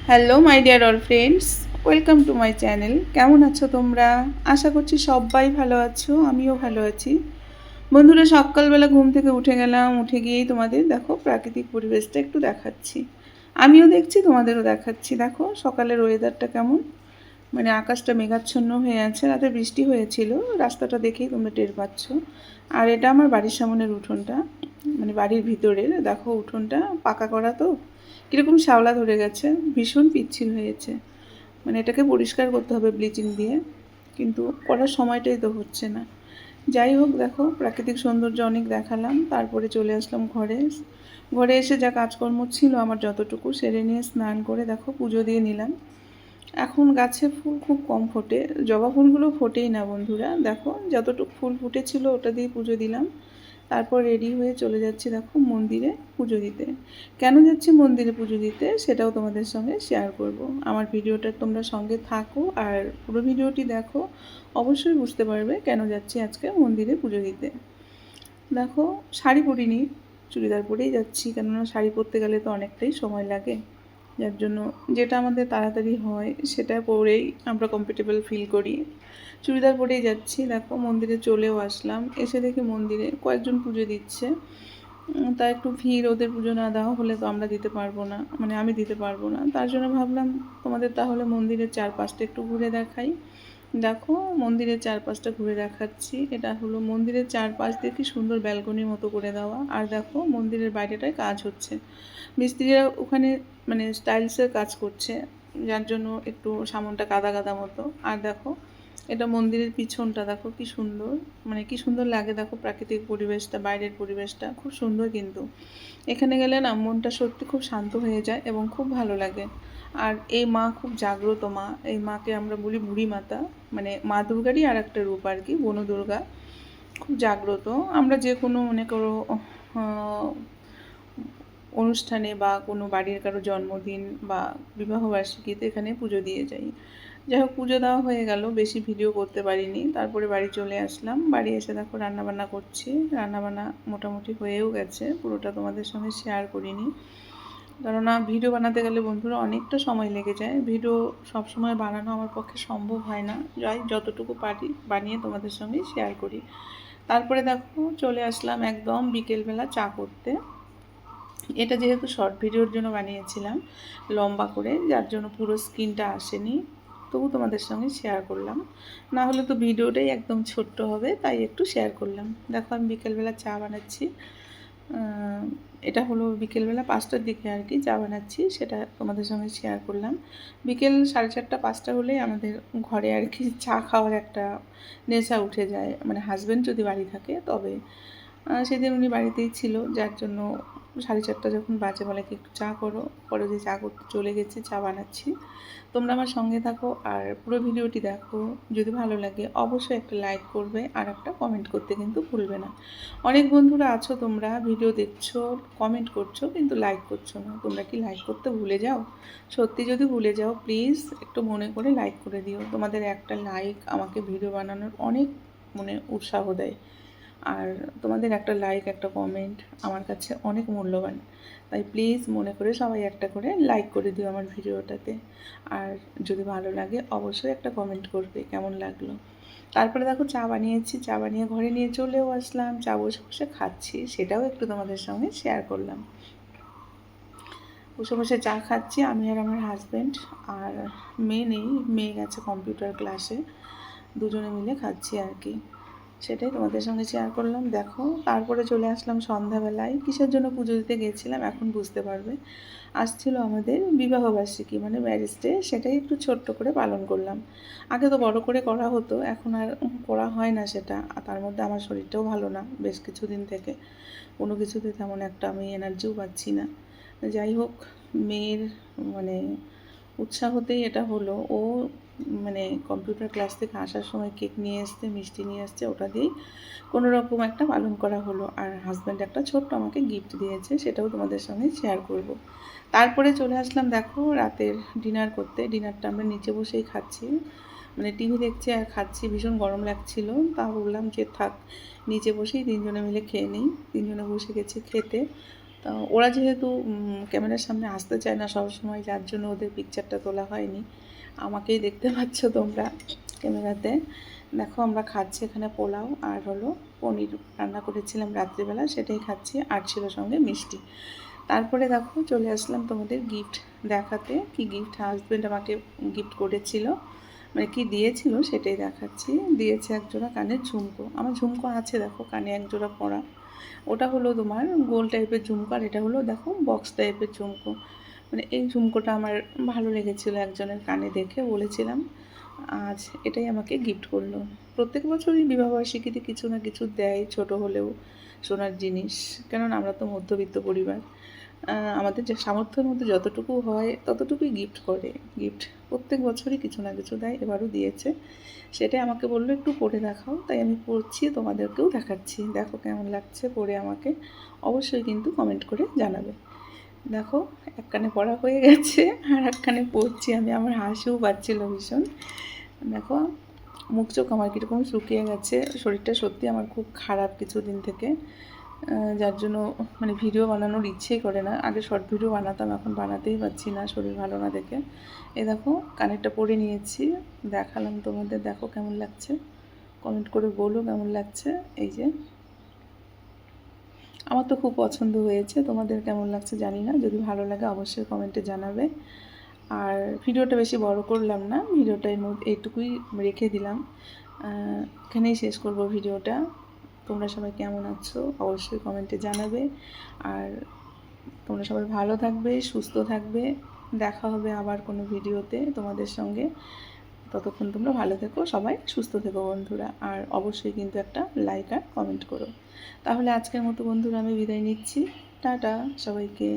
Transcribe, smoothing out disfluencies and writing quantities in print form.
Hello my dear all friends, welcome to my channel. কেমন আছো তোমরা? আশা করছি সবাই ভালো আছো, আমিও ভালো আছি। বন্ধুরা, সকালবেলা ঘুম থেকে উঠে গেলাম, উঠে গিয়েই তোমাদের দেখো প্রাকৃতিক পরিবেশটা একটু দেখাচ্ছি। আমিও দেখছি, তোমাদেরও দেখাচ্ছি। দেখো সকালের ওয়েদারটা কেমন, মানে আকাশটা মেঘাচ্ছন্ন হয়ে আছে। রাতে বৃষ্টি হয়েছিল, রাস্তাটা দেখেই তোমরা টের পাচ্ছ। আর এটা আমার বাড়ির সামনের উঠোনটা, মানে বাড়ির ভিতরের। দেখো উঠোনটা পাকা করা তো কীরকম শ্যাওলা ধরে গেছে, ভীষণ পিচ্ছিল হয়েছে। মানে এটাকে পরিষ্কার করতে হবে ব্লিচিং দিয়ে, কিন্তু করার সময়টাই তো হচ্ছে না। যাই হোক, দেখো প্রাকৃতিক সৌন্দর্য অনেক দেখালাম, তারপরে চলে আসলাম ঘরে। ঘরে এসে যা কাজকর্ম ছিল আমার যতটুকু সেরে নিয়ে স্নান করে দেখো পুজো দিয়ে নিলাম। এখন গাছে ফুল খুব কম ফোটে, জবা ফুলগুলো ফোটেই না বন্ধুরা। দেখো যতটুকু ফুল ফুটেছিল ওটা দিয়ে পুজো দিলাম। তারপর রেডি হয়ে চলে যাচ্ছি দেখো মন্দিরে পুজো দিতে। কেন যাচ্ছি মন্দিরে পুজো দিতে সেটাও তোমাদের সঙ্গে শেয়ার করব। আমার ভিডিওটা তোমরা সঙ্গে থাকো আর পুরো ভিডিওটি দেখো, অবশ্যই বুঝতে পারবে কেন যাচ্ছি আজকে মন্দিরে পুজো দিতে। দেখো শাড়ি পরিনি, চুড়িদার পরেই যাচ্ছি, কেননা শাড়ি পরতে গেলে তো অনেকটাই সময় লাগে। যার জন্য যেটা আমাদের তাড়াতাড়ি হয় সেটা পরেই আমরা কমফর্টেবল ফিল করি। চুড়িদার পরেই যাচ্ছি। দেখো মন্দিরে চলেও আসলাম, এসে দেখি মন্দিরে কয়েকজন পুজো দিচ্ছে। তা একটু ভিড়, ওদের পুজো না দেওয়া হলে তো আমরা দিতে পারবো না, মানে আমি দিতে পারবো না। তার জন্য ভাবলাম তোমাদের তাহলে মন্দিরের চারপাশটা একটু ঘুরে দেখাই। দেখো মন্দিরের চারপাশটা ঘুরে দেখাচ্ছি। এটা হলো মন্দিরের চারপাশ দিয়ে কি সুন্দর ব্যালকনির মতো করে দেওয়া। আর দেখো মন্দিরের বাইরেটায় কাজ হচ্ছে, মিস্ত্রিরা ওখানে মানে স্টাইলসের কাজ করছে, যার জন্য একটু সামনটা কাদা কাদা মতো। আর দেখো এটা মন্দিরের পিছনটা, দেখো কি সুন্দর, মানে কি সুন্দর লাগে। দেখো প্রাকৃতিক পরিবেশটা, বাইরের পরিবেশটা খুব সুন্দর। কিন্তু এখানে গেলে না মনটা সত্যি খুব শান্ত হয়ে যায় এবং খুব ভালো লাগে। আর এই মা খুব জাগ্রত মা, এই মাকে আমরা বলি বুড়ি মাতা, মানে মা দুর্গারই আর একটা রূপ আর কি, বনদুর্গা। খুব জাগ্রত। আমরা যে কোনো মনে করো অনুষ্ঠানে বা কোনো বাড়ির কারো জন্মদিন বা বিবাহবার্ষিকীতে এখানে পুজো দিয়ে যাই। যাই হোক, পুজো দেওয়া হয়ে গেল, বেশি ভিডিও করতে পারিনি। তারপরে বাড়ি চলে আসলাম। বাড়ি এসে দেখো রান্নাবান্না করছি। রান্নাবান্না মোটামুটি হয়েও গেছে, পুরোটা তোমাদের সঙ্গে শেয়ার করিনি, কেননা ভিডিও বানাতে গেলে বন্ধুরা অনেকটা সময় লেগে যায়। ভিডিও সবসময় বানানো আমার পক্ষে সম্ভব হয় না, যাই যতটুকু পারি বানিয়ে তোমাদের সঙ্গে শেয়ার করি। তারপরে দেখো চলে আসলাম একদম বিকেলবেলা চা করতে। এটা যেহেতু শর্ট ভিডিওর জন্য বানিয়েছিলাম লম্বা করে, যার জন্য পুরো স্ক্রিনটা আসেনি, তবু তোমাদের সঙ্গে শেয়ার করলাম। না হলে তো ভিডিওটাই একদম ছোট্ট হবে, তাই একটু শেয়ার করলাম। দেখো আমি বিকেলবেলা চা বানাচ্ছি। এটা হলো বিকেলবেলা 5টার দিকে আর কি চা বানাচ্ছি, সেটা তোমাদের সঙ্গে শেয়ার করলাম। বিকেল 4:30 5টা হলেই আমাদের ঘরে আর কি চা খাওয়ার একটা নেশা উঠে যায়, মানে হাজব্যান্ড যদি বাড়ি থাকে তবে। সেদিন উনি বাড়িতেই ছিল, যার জন্য 4:30 যখন বাজে বলে কি একটু চা করো, পরে যে চা করতে চলে গেছি, চা বানাচ্ছি। তোমরা আমার সঙ্গে থাকো আর পুরো ভিডিওটি দেখো। যদি ভালো লাগে অবশ্যই একটা লাইক করবে আর একটা কমেন্ট করতে কিন্তু ভুলবে না। অনেক বন্ধুরা আছো তোমরা ভিডিও দেখছো, কমেন্ট করছো, কিন্তু লাইক করছো না। তোমরা কি লাইক করতে ভুলে যাও? সত্যি যদি ভুলে যাও প্লিজ একটু মনে করে লাইক করে দিও। তোমাদের একটা লাইক আমাকে ভিডিও বানানোর অনেক উৎসাহ দেয়। আর তোমাদের একটা লাইক, একটা কমেন্ট আমার কাছে অনেক মূল্যবান। তাই প্লিজ মনে করে সবাই একটা করে লাইক করে দিও আমার ভিডিওটাতে। আর যদি ভালো লাগে অবশ্যই একটা কমেন্ট করবে কেমন লাগলো। তারপরে দেখো চা বানিয়েছি, চা বানিয়ে ঘরে নিয়ে চলেও আসলাম। চা বসে বসে খাচ্ছি, সেটাও একটু তোমাদের সঙ্গে শেয়ার করলাম। বসে বসে চা খাচ্ছি আমি আর আমার হাজব্যান্ড। আর মেয়ে নেই, মেয়ে গেছে কম্পিউটার ক্লাসে, দুজনে মিলে খাচ্ছি আর কি। সেটাই তোমাদের সঙ্গে শেয়ার করলাম। দেখো তারপরে চলে আসলাম সন্ধ্যাবেলায়। কিসের জন্য পুজো দিতে গেছিলাম এখন বুঝতে পারবে। আসছিল আমাদের বিবাহবার্ষিকী, মানে ম্যারেজ ডে, সেটাই একটু ছোট্ট করে পালন করলাম। আগে তো বড় করে করা হতো, এখন আর করা হয় না সেটা। আর তার মধ্যে আমার শরীরটাও ভালো না বেশ কিছুদিন থেকে, কোনো কিছুতে তেমন একটা আমি এনার্জিও পাচ্ছি না। যাই হোক, মেয়ের মানে উৎসাহতেই এটা হলো। ও মানে কম্পিউটার ক্লাস থেকে আসার সময় কেক নিয়ে এসছে, মিষ্টি নিয়ে এসছে, ওটা দিয়েই কোনো রকম একটা পালন করা হলো। আর হাজব্যান্ড একটা ছোট্ট আমাকে গিফট দিয়েছে, সেটাও তোমাদের সঙ্গে শেয়ার করব। তারপরে চলে আসলাম দেখো রাতের ডিনার করতে। ডিনারটা আমরা নিচে বসেই খাচ্ছি, মানে টিভি দেখছি আর খাচ্ছি। ভীষণ গরম লাগছিল, তা বললাম যে থাক নিচে বসেই তিনজনে মিলে খেয়ে নিই। তিনজনে বসে গেছি খেতে। তো ওরা যেহেতু ক্যামেরার সামনে আসতে চায় না সবসময়, যার জন্য ওদের পিকচারটা তোলা হয়নি। আমাকেই দেখতে পাচ্ছ তোমরা ক্যামেরাতে। দেখো আমরা খাচ্ছি এখানে পোলাও আর হলো পনির রান্না করেছিলাম রাত্রিবেলা, সেটাই খাচ্ছি, আর ছিল সঙ্গে মিষ্টি। তারপরে দেখো চলে আসলাম তোমাদের গিফট দেখাতে। কি গিফট হাজব্যান্ড আমাকে গিফট করেছিল, মানে কি দিয়েছিল সেটাই দেখাচ্ছি। দিয়েছে একজোড়া কানের ঝুমকো। আমার ঝুমকো আছে দেখো, কানে একজোড়া পরা। ওটা হলো তোমার গোল টাইপের ঝুমকো, আর এটা হলো দেখো বক্স টাইপের ঝুমকো। মানে এই ঝুমকোটা আমার ভালো লেগেছিলো, একজনের কানে দেখে বলেছিলাম, আজ এটাই আমাকে গিফট করলো। প্রত্যেক বছরই বিবাহবার্ষিকীতে কিছু না কিছু দেয়, ছোট হলেও সোনার জিনিস। কেননা আমরা তো মধ্যবিত্ত পরিবার, আমাদের যে সামর্থ্যের মধ্যে যতটুকু হয় ততটুকুই গিফট করে। গিফট প্রত্যেক বছরই কিছু না কিছু দেয়, এবারও দিয়েছে। সেটাই আমাকে বললো একটু পরে দেখাও, তাই আমি পরছি, তোমাদেরকেও দেখাচ্ছি। দেখো কেমন লাগছে পরে, আমাকে অবশ্যই কিন্তু কমেন্ট করে জানাবে। দেখো এক কানে পড়া হয়ে গেছে, আর এক কানে পড়ছি আমি। আমার হাসিও পাচ্ছিল ভীষণ। দেখো মুখ চোখ আমার কীরকম শুকিয়ে গেছে, শরীরটা সত্যি আমার খুব খারাপ কিছুদিন থেকে, যার জন্য মানে ভিডিও বানানোর ইচ্ছেই করে না। আগে শর্ট ভিডিও বানাতাম, এখন বানাতেই পারছি না, শরীর ভালো না দেখে। এই দেখো কানেরটা পরে নিয়েছি, দেখালাম তোমাদের। দেখো কেমন লাগছে, কমেন্ট করে বলো কেমন লাগছে। এই যে আমার তো খুব পছন্দ হয়েছে, তোমাদের কেমন লাগছে জানি না। যদি ভালো লাগে অবশ্যই কমেন্টে জানাবে। আর ভিডিওটা বেশি বড় করলাম না, ভিডিওটা এর মধ্যে এইটুকুই রেখে দিলাম। এখানেই শেষ করব ভিডিওটা। তোমরা সবাই কেমন আছো অবশ্যই কমেন্টে জানাবে। আর তোমরা সবাই ভালো থাকবে, সুস্থ থাকবে। দেখা হবে আবার কোনো ভিডিওতে তোমাদের সঙ্গে। ততক্ষণ তোমরা ভালো থেকো, সবাই সুস্থ থেকো বন্ধুরা। আর অবশ্যই কিন্তু একটা লাইক আর কমেন্ট করো। তাহলে আজকের মতো বন্ধুরা আমি বিদায় নিচ্ছি। টাটা সবাইকে।